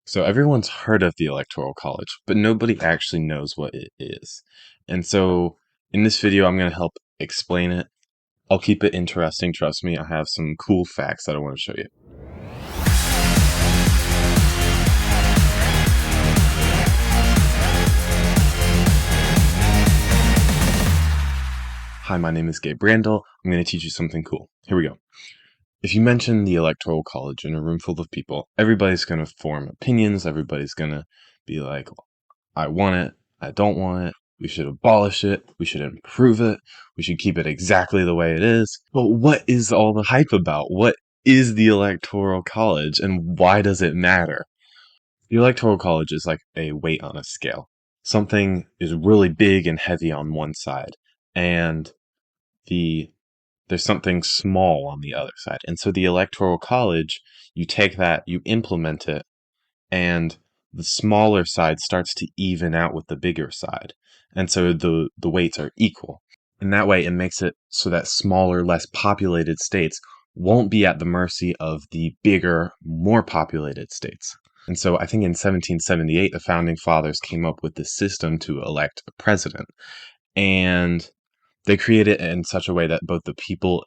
So everyone's heard of the Electoral College, but nobody actually knows what it is. And so in this video, I'm going to help explain it. I'll keep it interesting. Trust me, I have some cool facts that I want to show you. Hi, my name is Gabe Brandel. I'm going to teach you something cool. Here we go. If you mention the Electoral College in a room full of people, everybody's going to form opinions. Everybody's going to be like, I want it. I don't want it. We should abolish it. We should improve it. We should keep it exactly the way it is. But what is all the hype about? What is the Electoral College and why does it matter? The Electoral College is like a weight on a scale. Something is really big and heavy on one side, and there's something small on the other side. And so the Electoral College, you take that, you implement it, and the smaller side starts to even out with the bigger side. And so the weights are equal. And that way it makes it so that smaller, less populated states won't be at the mercy of the bigger, more populated states. And so I think in 1778, the founding fathers came up with this system to elect a president. And they create it in such a way that both the people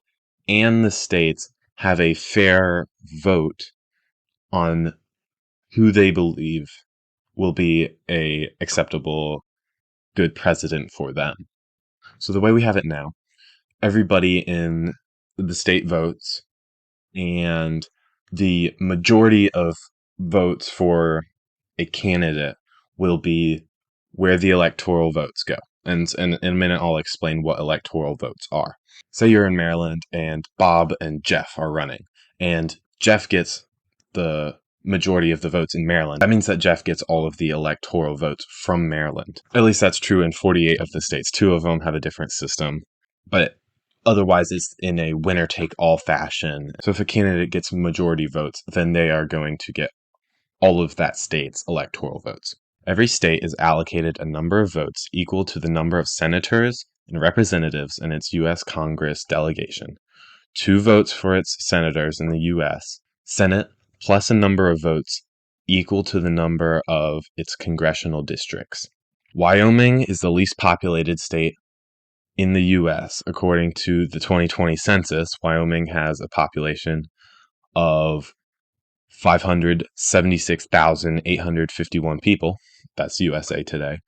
and the states have a fair vote on who they believe will be a acceptable, good president for them. So the way we have it now, everybody in the state votes, and the majority of votes for a candidate will be where the electoral votes go. And in a minute, I'll explain what electoral votes are. Say you're in Maryland and Bob and Jeff are running, and Jeff gets the majority of the votes in Maryland. That means that Jeff gets all of the electoral votes from Maryland. At least that's true in 48 of the states. 2 of them have a different system, but otherwise it's in a winner-take-all fashion. So if a candidate gets majority votes, then they are going to get all of that state's electoral votes. Every state is allocated a number of votes equal to the number of senators and representatives in its U.S. Congress delegation. 2 votes for its senators in the U.S. Senate plus a number of votes equal to the number of its congressional districts. Wyoming is the least populated state in the U.S. According to the 2020 census, Wyoming has a population of 576,851 people. That's USA Today.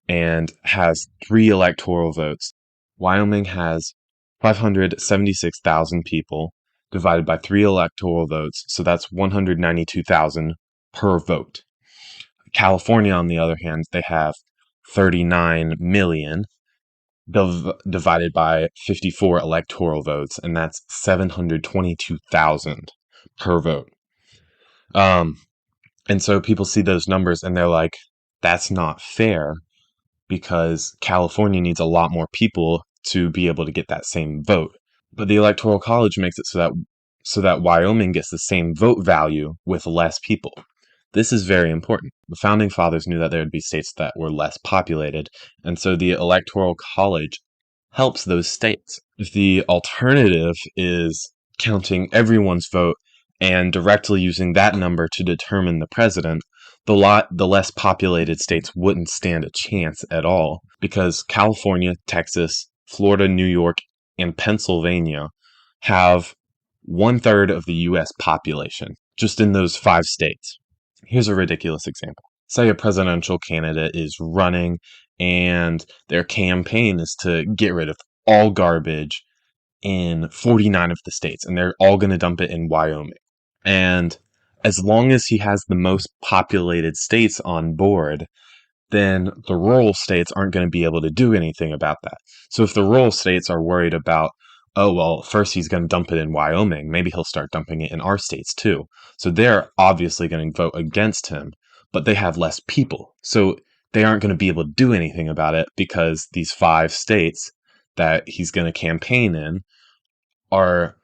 And has 3 electoral votes. Wyoming has 576,000 people divided by 3 electoral votes, so that's 192,000 per vote. California, on the other hand, they have 39 million divided by 54 electoral votes, and that's 722,000 per vote. And so people see those numbers and they're like, that's not fair, because California needs a lot more people to be able to get that same vote. But the Electoral College makes it so that Wyoming gets the same vote value with less people. This is very important. The founding fathers knew that there would be states that were less populated, and so the Electoral College helps those states. If the alternative is counting everyone's vote and directly using that number to determine the president, the less populated states wouldn't stand a chance at all, because California, Texas, Florida, New York, and Pennsylvania have 1/3 of the U.S. population, just in those 5 states. Here's a ridiculous example. Say a presidential candidate is running and their campaign is to get rid of all garbage in 49 of the states, and they're all going to dump it in Wyoming. And as long as he has the most populated states on board, then the rural states aren't going to be able to do anything about that. So if the rural states are worried about, oh, well, first he's going to dump it in Wyoming, maybe he'll start dumping it in our states too. So they're obviously going to vote against him, but they have less people. So they aren't going to be able to do anything about it, because these 5 states that he's going to campaign in are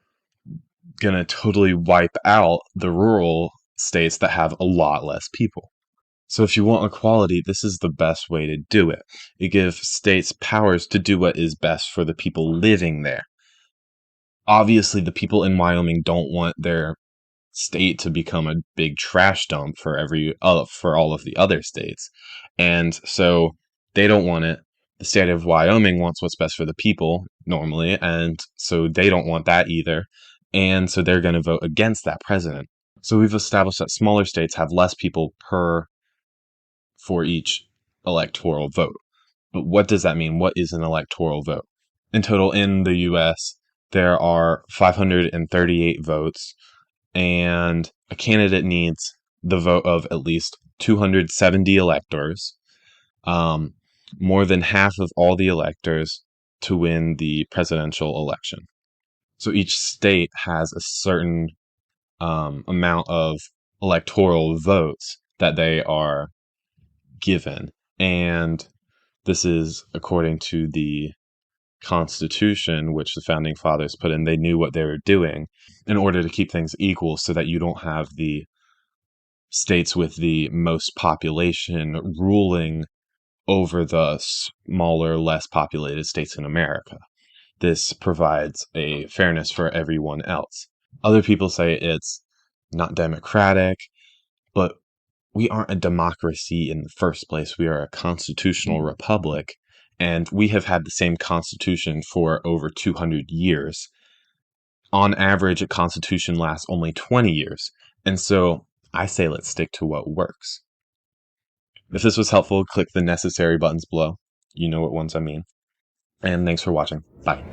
going to totally wipe out the rural states that have a lot less people. So if you want equality, this is the best way to do it. It gives states powers to do what is best for the people living there. Obviously, the people in Wyoming don't want their state to become a big trash dump for all of the other states. And so they don't want it. The state of Wyoming wants what's best for the people normally, and so they don't want that either. And so they're going to vote against that president. So we've established that smaller states have less people per for each electoral vote. But what does that mean? What is an electoral vote? In total, in the US, there are 538 votes, and a candidate needs the vote of at least 270 electors, um, more than half of all the electors, to win the presidential election. So each state has a certain amount of electoral votes that they are given. And this is according to the Constitution, which the founding fathers put in. They knew what they were doing in order to keep things equal so that you don't have the states with the most population ruling over the smaller, less populated states in America. This provides a fairness for everyone else. Other people say it's not democratic, but we aren't a democracy in the first place. We are a constitutional republic, and we have had the same constitution for over 200 years. On average, a constitution lasts only 20 years. And so I say let's stick to what works. If this was helpful, click the necessary buttons below. You know what ones I mean. And thanks for watching. Bye.